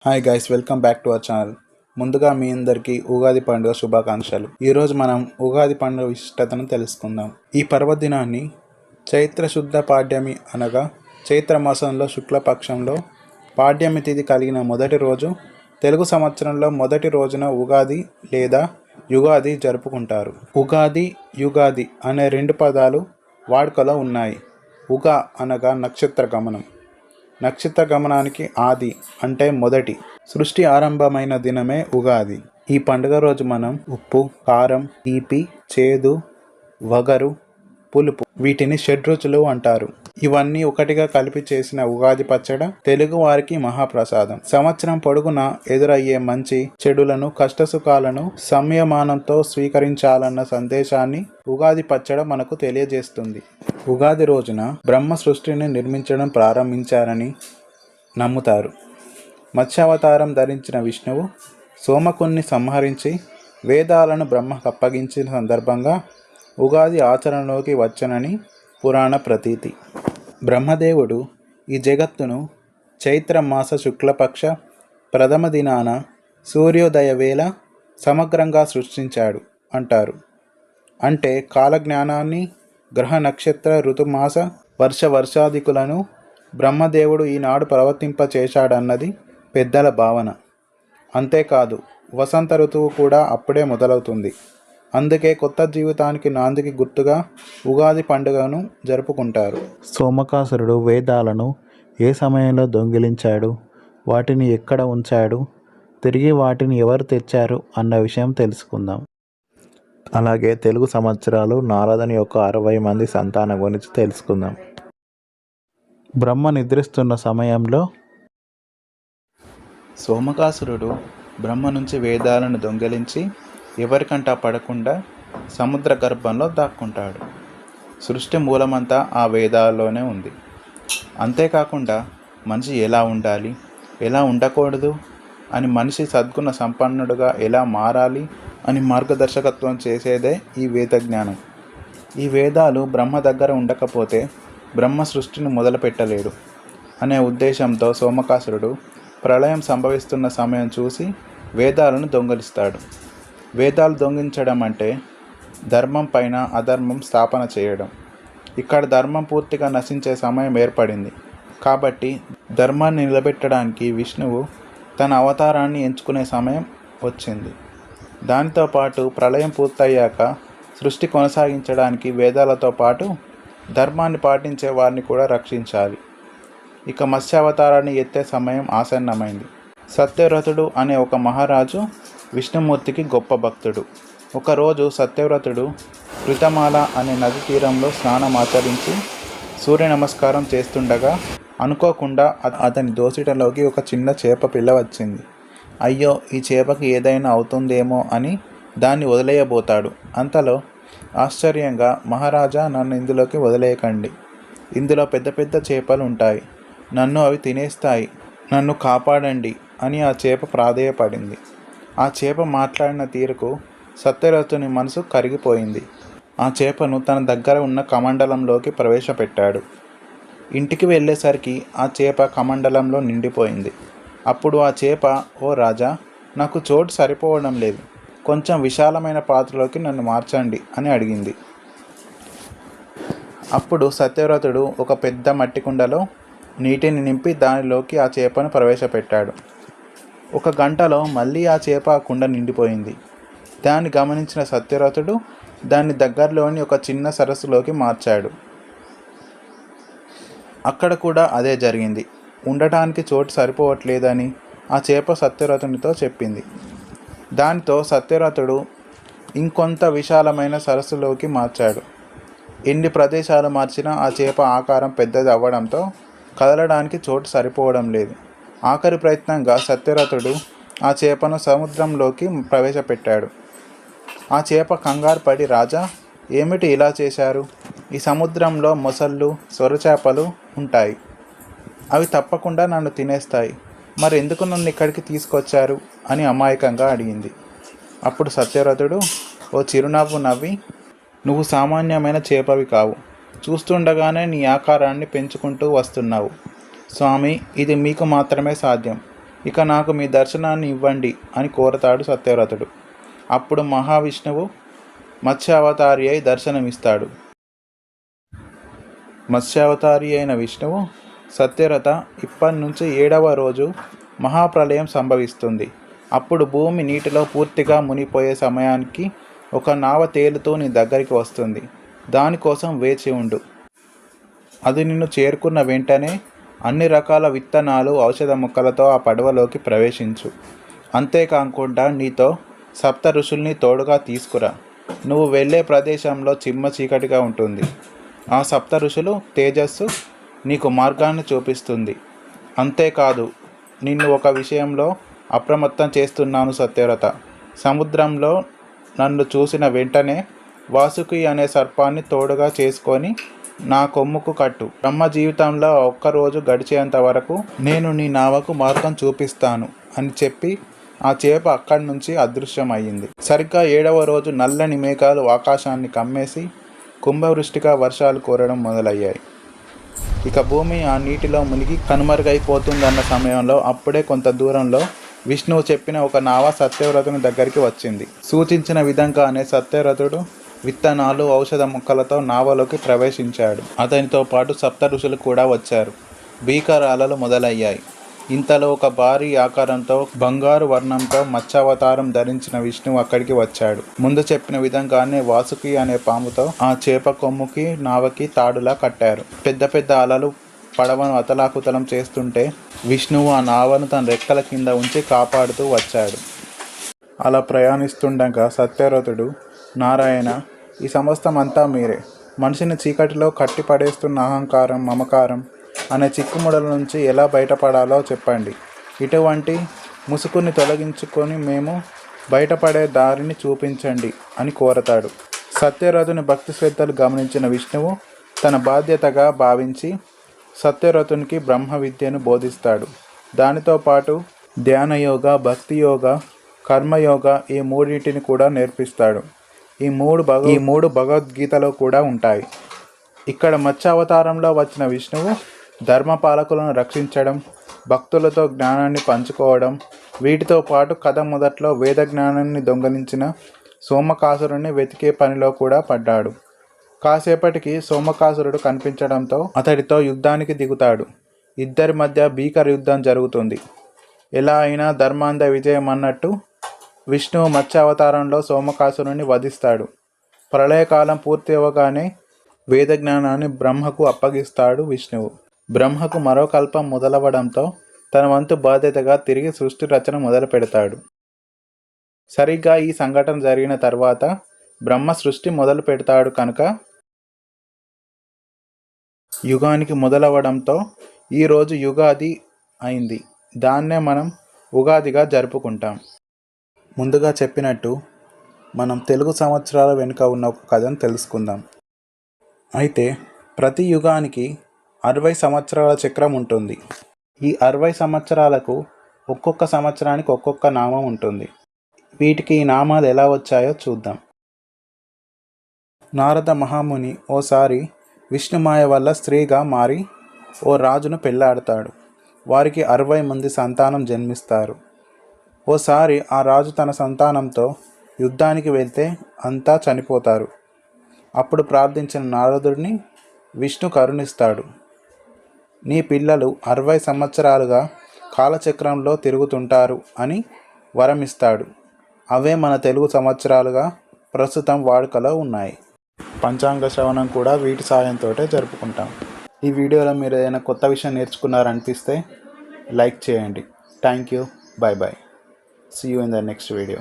Hi guys, welcome back to our channel. ముందుగా మీ అందరికీ ఉగాది పండుగ శుభాకాంక్షలు. ఈరోజు మనం ఉగాది పండుగ విశిష్టతను తెలుసుకుందాం. ఈ పర్వదినాన్ని చైత్ర శుద్ధ పాడ్యమి అనగా చైత్ర మాసంలో శుక్లపక్షంలో పాడ్యమి తిథి కలిగిన మొదటి రోజు, తెలుగు సంవత్సరంలో మొదటి రోజున ఉగాది లేదా యుగాది జరుపుకుంటారు. ఉగాది, యుగాది అనే రెండు పదాలు వాడుకలో ఉన్నాయి. ఉగా అనగా నక్షత్ర గమనం. నక్షత్ర గమనానికి ఆది అంటే మొదటి. సృష్టి ఆరంభమైన దినమే ఉగాది. ఈ పండుగ రోజు మనం ఉప్పు, కారం, తీపి, చేదు, వగరు, పులుపు వీటిని షడ్రుచులు అంటారు. ఇవన్నీ ఒకటిగా కలిపి చేసిన ఉగాది పచ్చడ తెలుగు వారికి మహాప్రసాదం. సంవత్సరం పొడుగునా ఎదురయ్యే మంచి చెడులను, కష్టసుఖాలను సంయమానంతో స్వీకరించాలన్న సందేశాన్ని ఉగాది పచ్చడ మనకు తెలియజేస్తుంది. ఉగాది రోజున బ్రహ్మ సృష్టిని నిర్మించడం ప్రారంభించారని నమ్ముతారు. మత్స్యావతారం ధరించిన విష్ణువు సోమకుణ్ణి సంహరించి వేదాలను బ్రహ్మకు అప్పగించిన సందర్భంగా ఉగాది ఆచరణలోకి వచ్చనని పురాణ ప్రతీతి. బ్రహ్మదేవుడు ఈ జగత్తును చైత్రమాస శుక్లపక్ష ప్రథమ దినాన సూర్యోదయ వేళ సమగ్రంగా సృష్టించాడు అంటారు. అంటే కాలజ్ఞానాన్ని, గ్రహ నక్షత్ర ఋతుమాస వర్షాదికులను బ్రహ్మదేవుడు ఈనాడు ప్రవర్తింపచేశాడన్నది పెద్దల భావన. అంతేకాదు, వసంత ఋతువు కూడా అప్పుడే మొదలవుతుంది. అందుకే కొత్త జీవితానికి నాందికి గుర్తుగా ఉగాది పండుగను జరుపుకుంటారు. సోమకాసురుడు వేదాలను ఏ సమయంలో దొంగిలించాడు, వాటిని ఎక్కడ ఉంచాడు, తిరిగి వాటిని ఎవరు తెచ్చారు అన్న విషయం తెలుసుకుందాం. అలాగే తెలుగు సంవత్సరాలు నారదుని యొక్క 60 మంది సంతానం గురించి తెలుసుకుందాం. బ్రహ్మ నిద్రిస్తున్న సమయంలో సోమకాసురుడు బ్రహ్మ నుంచి వేదాలను దొంగిలించి ఎవరికంటా పడకుండా సముద్ర గర్భంలో దాక్కుంటాడు. సృష్టి మూలమంతా ఆ వేదాల్లోనే ఉంది. అంతేకాకుండా మనిషి ఎలా ఉండాలి, ఎలా ఉండకూడదు అని, మనిషి సద్గుణ సంపన్నుడుగా ఎలా మారాలి అని మార్గదర్శకత్వం చేసేదే ఈ వేద జ్ఞానం. ఈ వేదాలు బ్రహ్మ దగ్గర ఉండకపోతే బ్రహ్మ సృష్టిని మొదలుపెట్టలేడు అనే ఉద్దేశంతో సోమకాసురుడు ప్రళయం సంభవిస్తున్న సమయం చూసి వేదాలను దొంగిలిస్తాడు. వేదాలు దొంగిలించడం అంటే ధర్మం పైన అధర్మం స్థాపన చేయడం. ఇక్కడ ధర్మం పూర్తిగా నశించే సమయం ఏర్పడింది. కాబట్టి ధర్మాన్ని నిలబెట్టడానికి విష్ణువు తన అవతారాన్ని ఎంచుకునే సమయం వచ్చింది. దానితో పాటు ప్రళయం పూర్తయ్యాక సృష్టి కొనసాగించడానికి వేదాలతో పాటు ధర్మాన్ని పాటించే వారిని కూడా రక్షించాలి. ఇక మత్స్యావతారాన్ని ఎత్తే సమయం ఆసన్నమైంది. సత్యవ్రతుడు అనే ఒక మహారాజు విష్ణుమూర్తికి గొప్ప భక్తుడు. ఒకరోజు సత్యవ్రతుడు కృతమాల అనే నది తీరంలో స్నానం ఆచరించి సూర్య నమస్కారం చేస్తుండగా అనుకోకుండా అతని దోసిటలోకి ఒక చిన్న చేప పిల్ల వచ్చింది. అయ్యో, ఈ చేపకి ఏదైనా అవుతుందేమో అని దాన్ని వదిలేయబోతాడు. అంతలో ఆశ్చర్యంగా, మహారాజా, నన్ను ఇందులోకి వదిలేయకండి. ఇందులో పెద్ద పెద్ద చేపలు ఉంటాయి. నన్ను అవి తినేస్తాయి. నన్ను కాపాడండి అని ఆ చేప ప్రాధేయపడింది. ఆ చేప మాట్లాడిన తీరుకు సత్యవ్రతుని మనసు కరిగిపోయింది. ఆ చేపను తన దగ్గర ఉన్న కమండలంలోకి ప్రవేశపెట్టాడు. ఇంటికి వెళ్ళేసరికి ఆ చేప కమండలంలో నిండిపోయింది. అప్పుడు ఆ చేప, ఓ రాజా, నాకు చోటు సరిపోవడం లేదు, కొంచెం విశాలమైన పాత్రలోకి నన్ను మార్చండి అని అడిగింది. అప్పుడు సత్యవ్రతుడు ఒక పెద్ద మట్టి కుండలో నీటిని నింపి దానిలోకి ఆ చేపను ప్రవేశపెట్టాడు. 1 గంటలో మళ్ళీ ఆ చేప ఆ కుండ నిండిపోయింది. దాన్ని గమనించిన సత్యవ్రతుడు దాన్ని దగ్గరలోని ఒక చిన్న సరస్సులోకి మార్చాడు. అక్కడ కూడా అదే జరిగింది. ఉండటానికి చోటు సరిపోవట్లేదని ఆ చేప సత్యవ్రతునితో చెప్పింది. దానితో సత్యవ్రతుడు ఇంకొంత విశాలమైన సరస్సులోకి మార్చాడు. ఎన్ని ప్రదేశాలు మార్చినా ఆ చేప ఆకారం పెద్దది అవ్వడంతో కదలడానికి చోటు సరిపోవడం లేదు. ఆఖరి ప్రయత్నంగా సత్యవ్రతుడు ఆ చేపను సముద్రంలోకి ప్రవేశపెట్టాడు. ఆ చేప కంగారు పడి, రాజా, ఏమిటి ఇలా చేశారు? ఈ సముద్రంలో మొసళ్ళు, సొరచేపలు ఉంటాయి. అవి తప్పకుండా నన్ను తినేస్తాయి. మరి ఎందుకు నన్ను ఇక్కడికి తీసుకొచ్చారు అని అమాయకంగా అడిగింది. అప్పుడు సత్యవ్రతుడు ఓ చిరునవ్వు నవ్వి, నువ్వు సామాన్యమైన చేపవి కావు. చూస్తుండగానే నీ ఆకారాన్ని పెంచుకుంటూ వస్తున్నావు. స్వామి, ఇది మీకు మాత్రమే సాధ్యం. ఇక నాకు మీ దర్శనాన్ని ఇవ్వండి అని కోరతాడు సత్యవ్రతుడు. అప్పుడు మహావిష్ణువు మత్స్యావతారి అయి దర్శనమిస్తాడు. మత్స్యావతారి అయిన విష్ణువు, సత్యవ్రత, ఇప్పటి నుంచి 7వ రోజు మహాప్రళయం సంభవిస్తుంది. అప్పుడు భూమి నీటిలో పూర్తిగా మునిగిపోయే సమయానికి ఒక నావ తేలుతూ నీ దగ్గరికి వస్తుంది. దానికోసం వేచి ఉండు. అది నిన్ను చేరుకున్న వెంటనే అన్ని రకాల విత్తనాలు, ఔషధ మొక్కలతో ఆ పడవలోకి ప్రవేశించు. అంతేకాకుండా నీతో 7 ఋషుల్ని తోడుగా తీసుకురా. నువ్వు వెళ్ళే ప్రదేశంలో చిమ్మ చీకటిగా ఉంటుంది. ఆ 7 ఋషులు తేజస్సు నీకు మార్గాన్ని చూపిస్తుంది. అంతేకాదు, నిన్ను ఒక విషయంలో అప్రమత్తం చేస్తున్నాను సత్యవ్రత. సముద్రంలో నన్ను చూసిన వెంటనే వాసుకి అనే సర్పాన్ని తోడుగా చేసుకొని నా కొమ్ముకు కట్టు. బ్రహ్మ జీవితంలో ఒక్కరోజు గడిచేంత వరకు నేను నీ నావకు మార్గం చూపిస్తాను అని చెప్పి ఆ చేప అక్కడి నుంచి అదృశ్యమయ్యింది. సరిగ్గా 7వ రోజు నల్లని మేఘాలు ఆకాశాన్ని కమ్మేసి కుంభవృష్టిగా వర్షాలు కురవడం మొదలయ్యాయి. ఇక భూమి ఆ నీటిలో మునిగి కనుమరుగైపోతుందన్న సమయంలో అప్పుడే కొంత దూరంలో విష్ణువు చెప్పిన ఒక నావ సత్యవ్రతుని దగ్గరికి వచ్చింది. సూచించిన విధంగానే సత్యవ్రతుడు విత్తనాలు, ఔషధ మొక్కలతో నావలోకి ప్రవేశించాడు. అతనితో పాటు 7 ఋషులు కూడా వచ్చారు. భీకర అలలు మొదలయ్యాయి. ఇంతలో ఒక భారీ ఆకారంతో, బంగారు వర్ణంతో మత్స్యావతారం ధరించిన విష్ణువు అక్కడికి వచ్చాడు. ముందు చెప్పిన విధంగానే వాసుకి అనే పాముతో ఆ చేప కొమ్ముకి, నావకి తాడులా కట్టారు. పెద్ద పెద్ద అలలు పడవను అతలాకుతలం చేస్తుంటే విష్ణువు ఆ నావను తన రెక్కల కింద ఉంచి కాపాడుతూ వచ్చాడు. అలా ప్రయాణిస్తుండగా సత్యవ్రతుడు, నారాయణ, ఈ సమస్తం అంతా మీరే. మనిషిని చీకటిలో కట్టి పడేస్తున్న అహంకారం, మమకారం అనే చిక్కుముడల నుంచి ఎలా బయటపడాలో చెప్పండి. ఇటువంటి ముసుగుని తొలగించుకొని మేము బయటపడే దారిని చూపించండి అని కోరతాడు. సత్యవ్రతుని భక్తి శ్రద్ధలు గమనించిన విష్ణువు తన బాధ్యతగా భావించి సత్యవ్రతునికి బ్రహ్మ విద్యను బోధిస్తాడు. దానితో పాటు ధ్యానయోగ, భక్తియోగ, కర్మయోగ ఈ మూడింటిని కూడా నేర్పిస్తాడు. ఈ మూడు భగవద్గీతలో కూడా ఉంటాయి. ఇక్కడ మత్స్యావతారంలో వచ్చిన విష్ణువు ధర్మపాలకులను రక్షించడం, భక్తులతో జ్ఞానాన్ని పంచుకోవడం, వీటితో పాటు కథ మొదట్లో వేద జ్ఞానాన్ని దొంగలించిన సోమకాసురుణ్ణి వెతికే పనిలో కూడా పడ్డాడు. కాసేపటికి సోమకాసురుడు కనిపించడంతో అతడితో యుద్ధానికి దిగుతాడు. ఇద్దరి మధ్య భీకర యుద్ధం జరుగుతుంది. ఎలా అయినా ధర్మాంధ విజయం అన్నట్టు విష్ణువు మత్స్యావతారంలో సోమకాసురుని వధిస్తాడు. ప్రళయకాలం పూర్తి అవ్వగానే వేద జ్ఞానాన్ని బ్రహ్మకు అప్పగిస్తాడు విష్ణువు. బ్రహ్మకు మరో కల్పం మొదలవడంతో తన వంతు బాధ్యతగా తిరిగి సృష్టి రచన మొదలు పెడతాడు. సరిగ్గా ఈ సంఘటన జరిగిన తర్వాత బ్రహ్మ సృష్టి మొదలు పెడతాడు కనుక యుగానికి మొదలవడంతో ఈరోజు యుగాది అయింది. దాన్నే మనం ఉగాదిగా జరుపుకుంటాం. ముందుగా చెప్పినట్టు మనం తెలుగు సంవత్సరాల వెనుక ఉన్న ఒక కథను తెలుసుకుందాం. అయితే ప్రతి యుగానికి 60 సంవత్సరాల చక్రం ఉంటుంది. ఈ 60 సంవత్సరాలకు ఒక్కొక్క సంవత్సరానికి ఒక్కొక్క నామం ఉంటుంది. వీటికి ఈ నామాలు ఎలా వచ్చాయో చూద్దాం. నారద మహాముని ఓసారి విష్ణుమాయ వల్ల స్త్రీగా మారి ఓ రాజును పెళ్లాడతాడు. వారికి 60 మంది సంతానం జన్మిస్తారు. ఓసారి ఆ రాజు తన సంతానంతో యుద్ధానికి వెళ్తే అంతా చనిపోతారు. అప్పుడు ప్రార్థించిన నారదుడిని విష్ణు కరుణిస్తాడు. నీ పిల్లలు 60 సంవత్సరాలుగా కాలచక్రంలో తిరుగుతుంటారు అని వరమిస్తాడు. అవే మన తెలుగు సంవత్సరాలుగా ప్రస్తుతం వాడుకలో ఉన్నాయి. పంచాంగ శ్రవణం కూడా వీటి సాయంతో జరుపుకుంటాం. ఈ వీడియోలో మీరు ఏదైనా కొత్త విషయం నేర్చుకున్నారనిపిస్తే లైక్ చేయండి. Thank you. By by. See you in the next video.